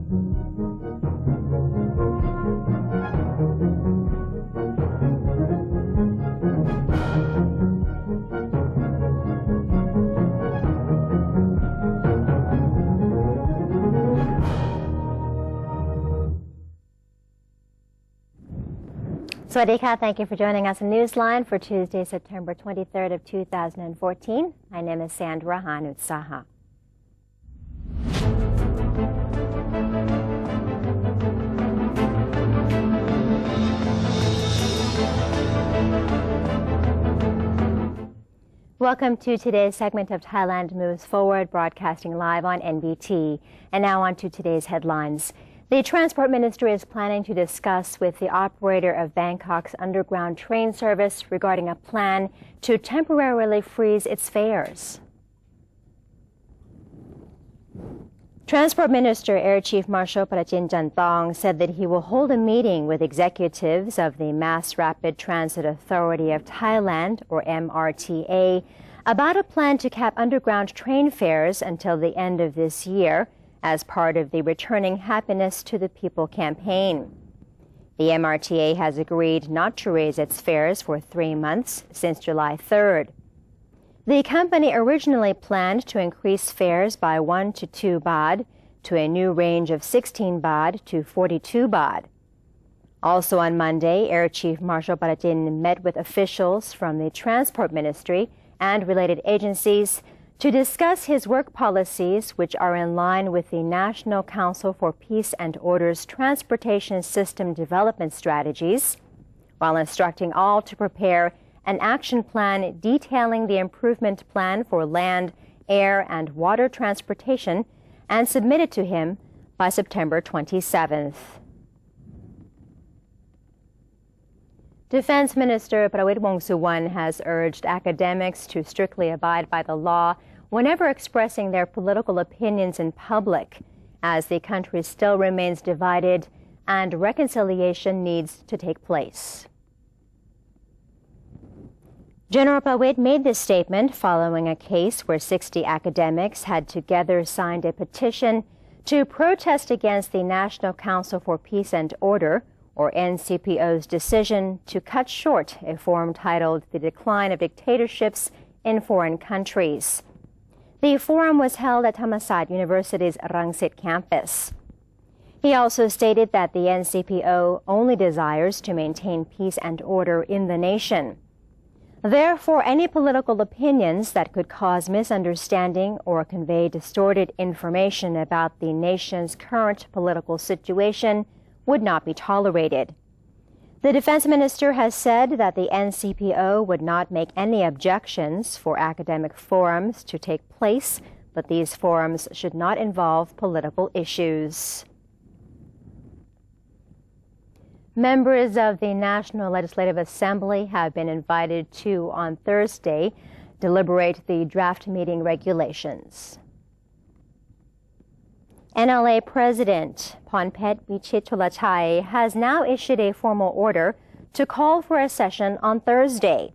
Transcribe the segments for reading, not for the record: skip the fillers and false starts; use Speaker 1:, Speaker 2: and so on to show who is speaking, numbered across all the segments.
Speaker 1: Swadika, thank you for joining us on Newsline for Tuesday, September 23rd of 2014. My name is Sandra Hanutsaha. Welcome to today's segment of Thailand Moves Forward, broadcasting live on NBT. And now on to today's headlines. The Transport Ministry is planning to discuss with the operator of Bangkok's underground train service regarding a plan to temporarily freeze its fares. Transport Minister Air Chief Marshal Prachin Chantong said that he will hold a meeting with executives of the Mass Rapid Transit Authority of Thailand, or MRTA, about a plan to cap underground train fares until the end of this year, as part of the Returning Happiness to the People campaign. The MRTA has agreed not to raise its fares for 3 months since July 3rd. The company originally planned to increase fares by 1 to 2 baht to a new range of 16 baht to 42 baht. Also on Monday, Air Chief Marshal Prachin met with officials from the Transport Ministry and related agencies to discuss his work policies, which are in line with the National Council for Peace and Order's transportation system development strategies, while instructing all to prepare an action plan detailing the improvement plan for land, air, and water transportation and submit it to him by September 27th. Defense Minister Prawit Wongsuwon has urged academics to strictly abide by the law whenever expressing their political opinions in public, as the country still remains divided and reconciliation needs to take place. General Prawit made this statement following a case where 60 academics had together signed a petition to protest against the National Council for Peace and Order, or NCPO's decision to cut short a forum titled The Decline of Dictatorships in Foreign Countries. The forum was held at Thammasat University's Rangsit campus. He also stated that the NCPO only desires to maintain peace and order in the nation. Therefore, any political opinions that could cause misunderstanding or convey distorted information about the nation's current political situation would not be tolerated. The Defense Minister has said that the NCPO would not make any objections for academic forums to take place, but these forums should not involve political issues. Members of the National Legislative Assembly have been invited to, on Thursday, deliberate the draft meeting regulations. NLA President Phonphet Vichitulachai has now issued a formal order to call for a session on Thursday.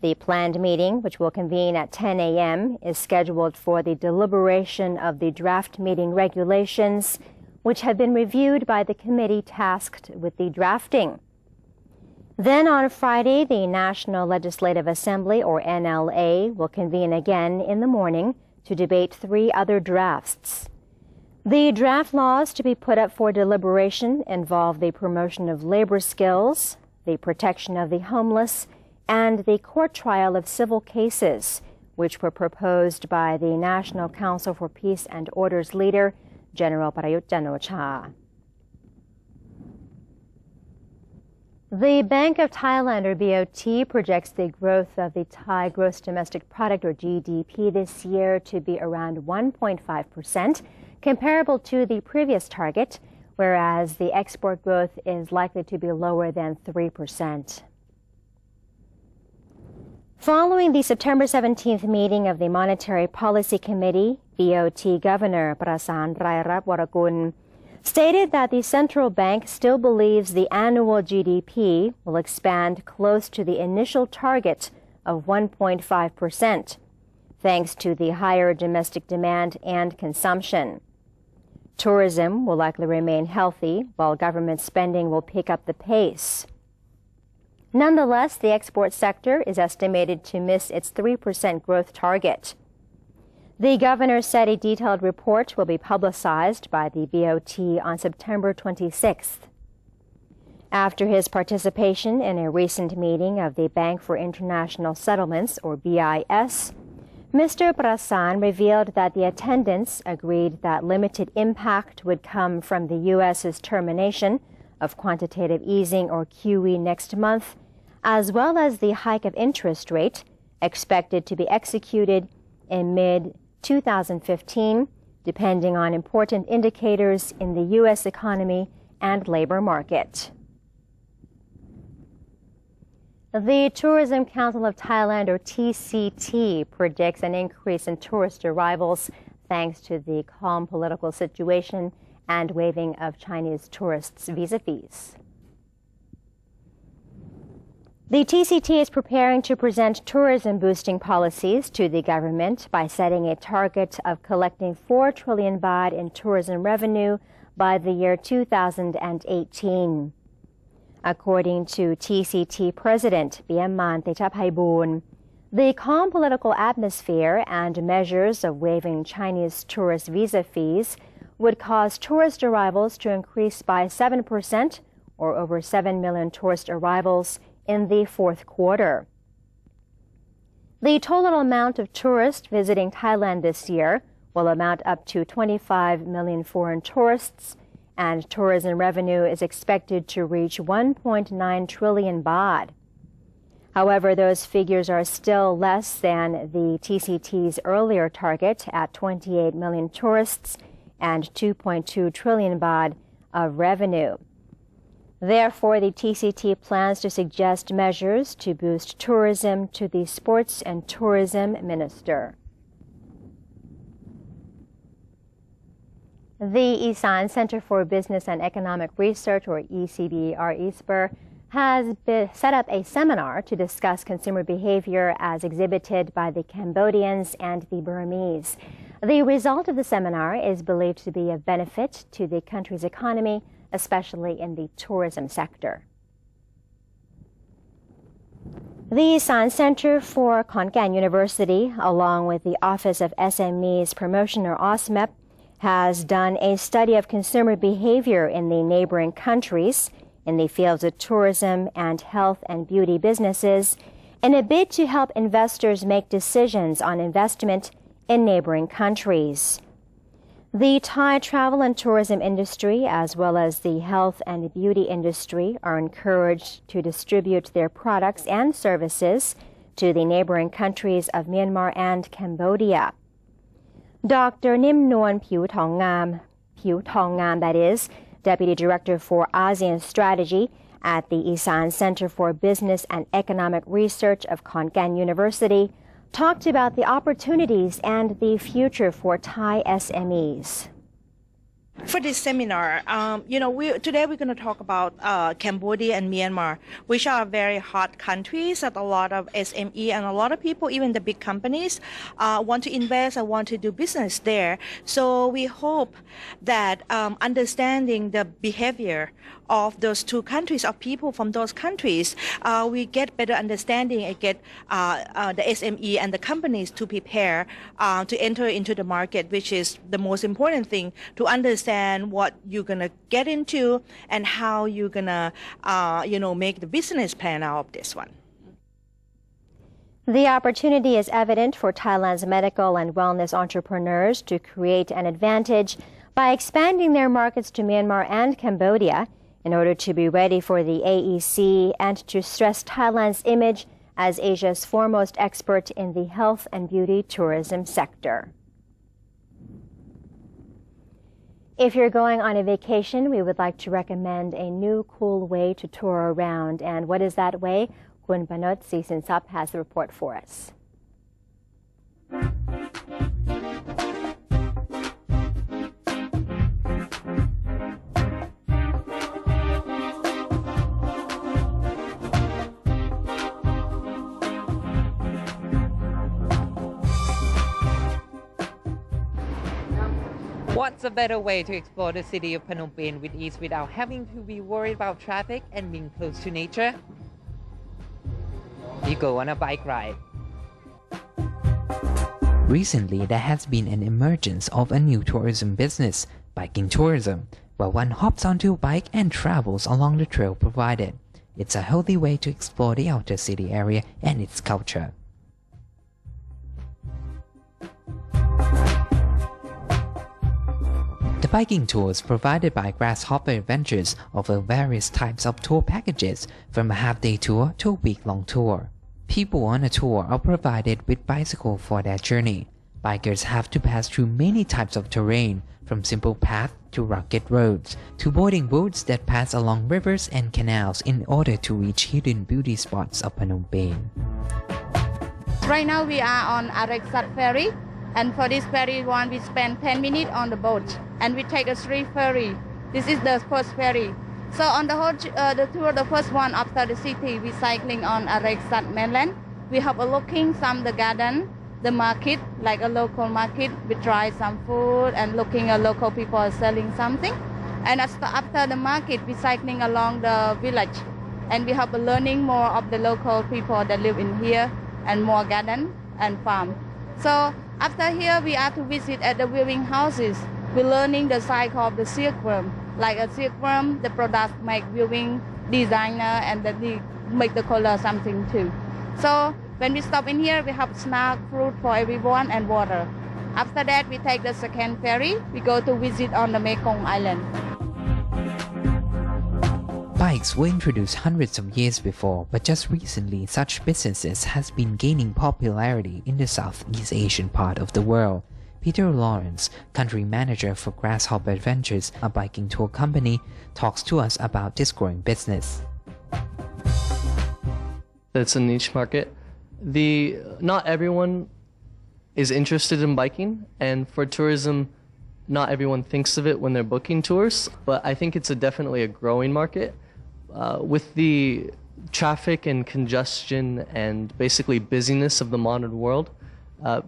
Speaker 1: The planned meeting, which will convene at 10 a.m., is scheduled for the deliberation of the draft meeting regulations, which have been reviewed by the committee tasked with the drafting. Then on Friday, the National Legislative Assembly, or NLA, will convene again in the morning to debate 3 other drafts. The draft laws to be put up for deliberation involve the promotion of labor skills, the protection of the homeless, and the court trial of civil cases, which were proposed by the National Council for Peace and Order's leader, General Prayut Chan-o-cha. The Bank of Thailand, or BOT, projects the growth of the Thai gross domestic product, or GDP, this year to be around 1.5%, comparable to the previous target, whereas the export growth is likely to be lower than 3%. Following the September 17th meeting of the Monetary Policy Committee, BOT Governor Prasan Rairatwarakul stated that the central bank still believes the annual GDP will expand close to the initial target of 1.5%, thanks to the higher domestic demand and consumption. Tourism will likely remain healthy, while government spending will pick up the pace. Nonetheless, the export sector is estimated to miss its 3% growth target. The governor said a detailed report will be publicized by the BOT on September 26th. After his participation in a recent meeting of the Bank for International Settlements, or BIS, Mr. Prasan revealed that the attendants agreed that limited impact would come from the U.S.'s termination of quantitative easing, or QE, next month, as well as the hike of interest rate expected to be executed in mid-2015, depending on important indicators in the U.S. economy and labor market. The Tourism Council of Thailand, or TCT, predicts an increase in tourist arrivals thanks to the calm political situation and waiving of Chinese tourists' visa fees. The TCT is preparing to present tourism-boosting policies to the government by setting a target of collecting 4 trillion baht in tourism revenue by the year 2018. According to TCT President Piyaman Techaphaiboon, the calm political atmosphere and measures of waiving Chinese tourist visa fees would cause tourist arrivals to increase by 7%, or over 7 million tourist arrivals in the fourth quarter. The total amount of tourists visiting Thailand this year will amount up to 25 million foreign tourists, and tourism revenue is expected to reach 1.9 trillion baht. However, those figures are still less than the TCT's earlier target at 28 million tourists and 2.2 trillion baht of revenue. Therefore, the TCT plans to suggest measures to boost tourism to the Sports and Tourism Minister. The Isan Center for Business and Economic Research, or ECBR-ISPER, has set up a seminar to discuss consumer behavior as exhibited by the Cambodians and the Burmese. The result of the seminar is believed to be of benefit to the country's economy, especially in the tourism sector. The Isan Center for Khon Kaen University, along with the Office of SMEs Promotion, or OSMEP, has done a study of consumer behavior in the neighboring countries in the fields of tourism and health and beauty businesses in a bid to help investors make decisions on investment in neighboring countries. The Thai travel and tourism industry, as well as the health and beauty industry, are encouraged to distribute their products and services to the neighboring countries of Myanmar and Cambodia. Dr. Nim Nuon Piu Thong Ngam, that is, Deputy Director for ASEAN Strategy at the Isan Center for Business and Economic Research of Khon Kaen University, talked about the opportunities and the future for Thai SMEs.
Speaker 2: For this seminar, today we're going to talk about Cambodia and Myanmar, which are very hot countries that a lot of SME and a lot of people, even the big companies, want to invest and want to do business there. So we hope that understanding the behavior of those two countries, of people from those countries, we get better understanding and get the SME and the companies to prepare to enter into the market, which is the most important thing, to understand what you're going to get into and how you're going to, make the business plan out of this one.
Speaker 1: The opportunity is evident for Thailand's medical and wellness entrepreneurs to create an advantage by expanding their markets to Myanmar and Cambodia in order to be ready for the AEC and to stress Thailand's image as Asia's foremost expert in the health and beauty tourism sector. If you're going on a vacation, we would like to recommend a new cool way to tour around. And what is that way? Kun Panot Sisinsup has the report for us.
Speaker 3: What It's a better way to explore the city of Phnom Penh with ease without having to be worried about traffic and being close to nature. You go on a bike ride.
Speaker 4: Recently, there has been an emergence of a new tourism business, biking tourism, where one hops onto a bike and travels along the trail provided. It's a healthy way to explore the outer city area and its culture. The biking tours provided by Grasshopper Adventures offer various types of tour packages, from a half-day tour to a week-long tour. People on a tour are provided with bicycles for their journey. Bikers have to pass through many types of terrain, from simple paths to rugged roads, to boarding boats that pass along rivers and canals in order to reach hidden beauty spots of Phnom Penh.
Speaker 5: Right now we are on Areksat ferry, and for this ferry one we spend 10 minutes on the boat, and we take a 3 ferry. This is the first ferry. So on the whole the tour, the first one after the city, we cycling on Areksat mainland. We have a looking some the garden, the market, like a local market. We try some food and looking at local people selling something. And after the market, we cycling along the village, and we have a learning more of the local people that live in here, and more garden and farm. So after here, we are to visit at the weaving houses. We're learning the cycle of the silkworm. Like a silkworm, the product make weaving designer, and then they make the color something too. So when we stop in here, we have snack, fruit for everyone, and water. After that, we take the second ferry. We go to visit on the Mekong Island.
Speaker 4: Bikes were introduced hundreds of years before, but just recently such businesses has been gaining popularity in the Southeast Asian part of the world. Peter Lawrence, country manager for Grasshopper Adventures, a biking tour company, talks to us about this growing business.
Speaker 6: It's a niche market. Not everyone is interested in biking, and for tourism, not everyone thinks of it when they're booking tours, but I think it's definitely a growing market. With the traffic and congestion and basically busyness of the modern world,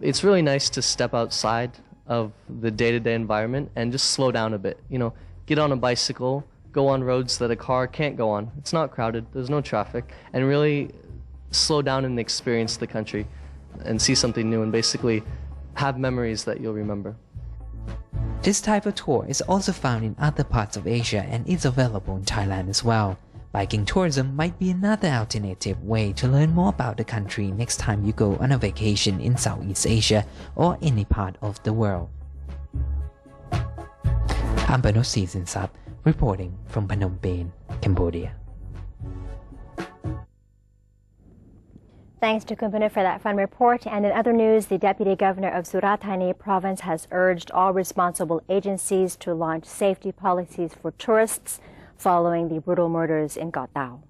Speaker 6: it's really nice to step outside of the day-to-day environment and just slow down a bit. You know, get on a bicycle, go on roads that a car can't go on. It's not crowded, there's no traffic, and really slow down and experience the country and see something new and basically have memories that you'll remember.
Speaker 4: This type of tour is also found in other parts of Asia and is available in Thailand as well. Biking tourism might be another alternative way to learn more about the country next time you go on a vacation in Southeast Asia or any part of the world. I'm Panos Season-Sap, reporting from Phnom Penh, Cambodia.
Speaker 1: Thanks to Kumpana for that fun report. And in other news, the Deputy Governor of Surat Thani Province has urged all responsible agencies to launch safety policies for tourists following the brutal murders in Koh Tao.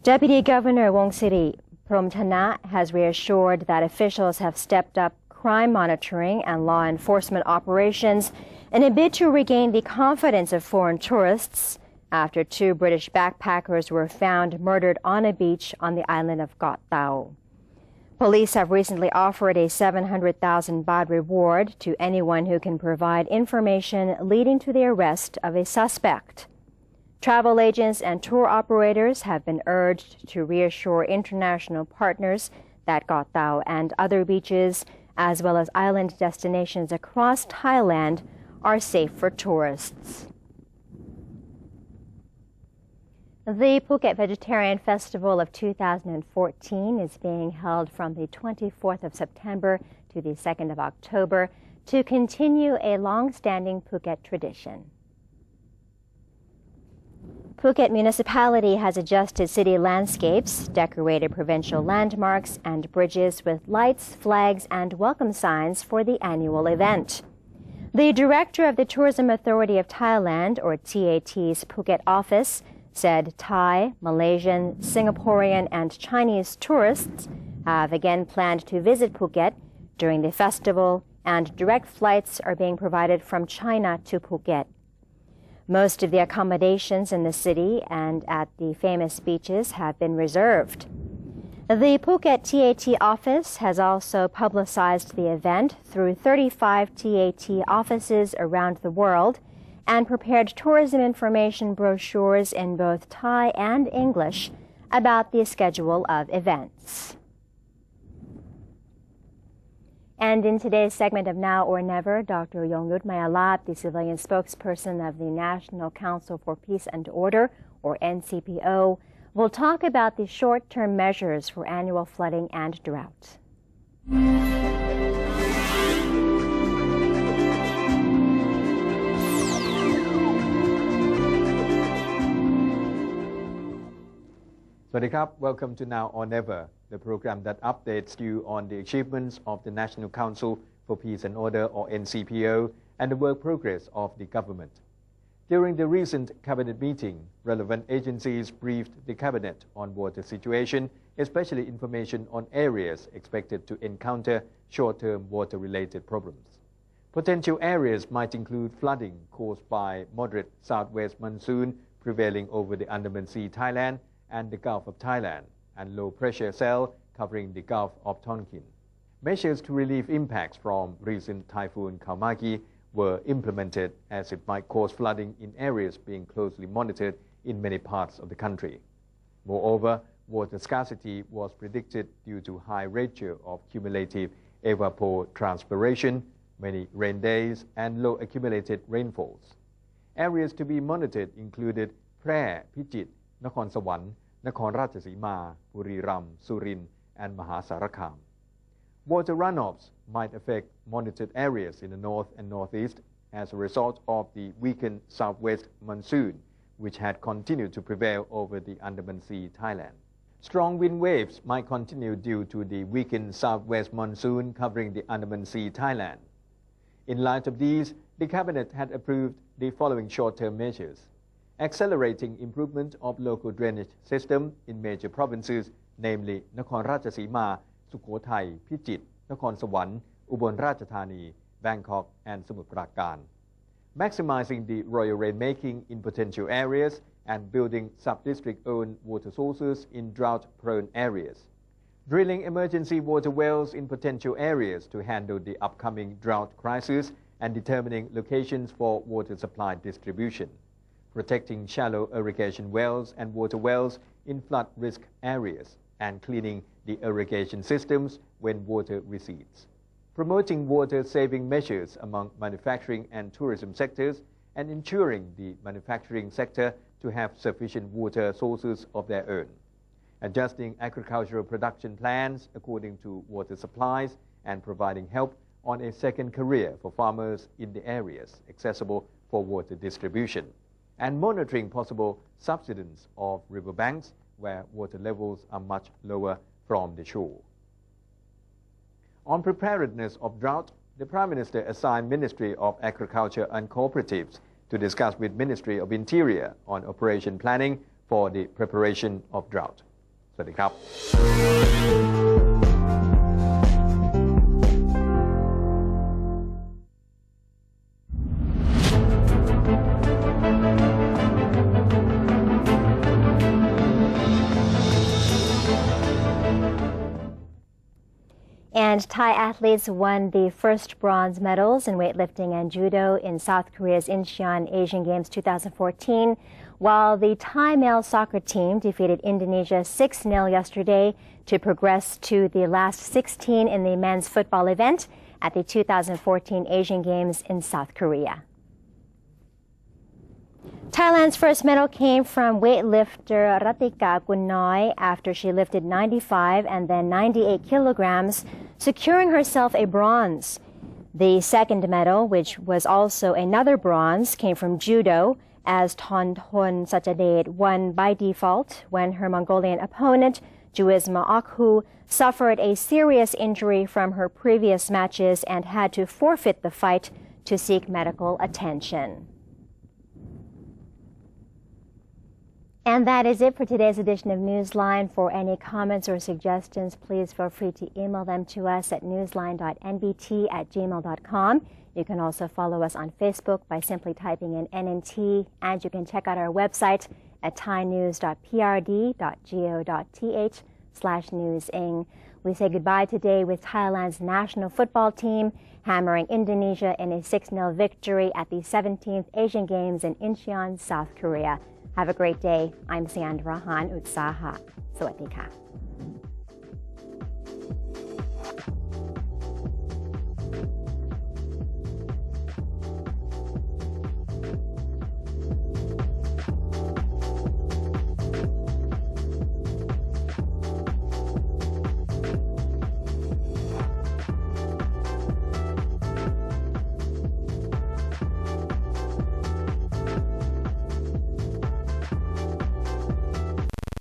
Speaker 1: Deputy Governor Wongsirit Promthana has reassured that officials have stepped up crime monitoring and law enforcement operations in a bid to regain the confidence of foreign tourists after 2 British backpackers were found murdered on a beach on the island of Koh Tao. Police have recently offered a 700,000 baht reward to anyone who can provide information leading to the arrest of a suspect. Travel agents and tour operators have been urged to reassure international partners that Koh Tao and other beaches, as well as island destinations across Thailand, are safe for tourists. The Phuket Vegetarian Festival of 2014 is being held from the 24th of September to the 2nd of October to continue a long-standing Phuket tradition. Phuket Municipality has adjusted city landscapes, decorated provincial landmarks and bridges with lights, flags, and welcome signs for the annual event. The director of the Tourism Authority of Thailand, or TAT's Phuket office, said Thai, Malaysian, Singaporean, and Chinese tourists have again planned to visit Phuket during the festival, and direct flights are being provided from China to Phuket. Most of the accommodations in the city and at the famous beaches have been reserved. The Phuket TAT office has also publicized the event through 35 TAT offices around the world and prepared tourism information brochures in both Thai and English about the schedule of events. And in today's segment of Now or Never, Dr. Yongnuch Mayalap, the civilian spokesperson of the National Council for Peace and Order, or NCPO, will talk about the short-term measures for annual flooding and drought.
Speaker 7: Welcome to Now or Never, the program that updates you on the achievements of the National Council for Peace and Order, or NCPO, and the work progress of the government. During the recent cabinet meeting, relevant agencies briefed the cabinet on water situation, especially information on areas expected to encounter short-term water-related problems. Potential areas might include flooding caused by moderate southwest monsoon prevailing over the Andaman Sea, Thailand, and the Gulf of Thailand, and low-pressure cell covering the Gulf of Tonkin. Measures to relieve impacts from recent Typhoon Kaumaki were implemented as it might cause flooding in areas being closely monitored in many parts of the country. Moreover, water scarcity was predicted due to high ratio of cumulative evapotranspiration, many rain days, and low accumulated rainfalls. Areas to be monitored included Phrae, Phichit, Nakhon Sawan, Nakhon Ratchasima, Buriram, Surin, and Mahasarakham. Water runoffs might affect monitored areas in the north and northeast as a result of the weakened southwest monsoon, which had continued to prevail over the Andaman Sea, Thailand. Strong wind waves might continue due to the weakened southwest monsoon covering the Andaman Sea, Thailand. In light of these, the Cabinet had approved the following short-term measures: accelerating improvement of local drainage system in major provinces, namely Nakhon Ratchasima, Sukhothai, Phichit, Nakhon Sawan, Ubon Ratchathani, Bangkok, and Samut Prakan. Maximizing the royal rainmaking in potential areas and building sub-district-owned water sources in drought-prone areas. Drilling emergency water wells in potential areas to handle the upcoming drought crisis and determining locations for water supply distribution. Protecting shallow irrigation wells and water wells in flood risk areas, and cleaning the irrigation systems when water recedes. Promoting water-saving measures among manufacturing and tourism sectors, and ensuring the manufacturing sector to have sufficient water sources of their own. Adjusting agricultural production plans according to water supplies, and providing help on a second career for farmers in the areas accessible for water distribution. And monitoring possible subsidence of riverbanks where water levels are much lower from the shore. On preparedness of drought, the Prime Minister assigned Ministry of Agriculture and Cooperatives to discuss with Ministry of Interior on operation planning for the preparation of drought. สวัสดีครับ
Speaker 1: And Thai athletes won the first bronze medals in weightlifting and judo in South Korea's Incheon Asian Games 2014, while the Thai male soccer team defeated Indonesia 6-0 yesterday to progress to the last 16 in the men's football event at the 2014 Asian Games in South Korea. Thailand's first medal came from weightlifter Ratika Gunnoi after she lifted 95 and then 98 kilograms, securing herself a bronze. The second medal, which was also another bronze, came from judo as Thonthon Sachadet won by default when her Mongolian opponent, Juizma Akhu, suffered a serious injury from her previous matches and had to forfeit the fight to seek medical attention. And that is it for today's edition of Newsline. For any comments or suggestions, please feel free to email them to us at newsline.nbt@gmail.com. You can also follow us on Facebook by simply typing in NNT, and you can check out our website at thainews.prd.go.th facebook.com/newsing. We say goodbye today with Thailand's national football team hammering Indonesia in a 6-0 victory at the 17th Asian Games in Incheon, South Korea. Have a great day. I'm Sandra Han Utsaha. สวัสดีค่ะ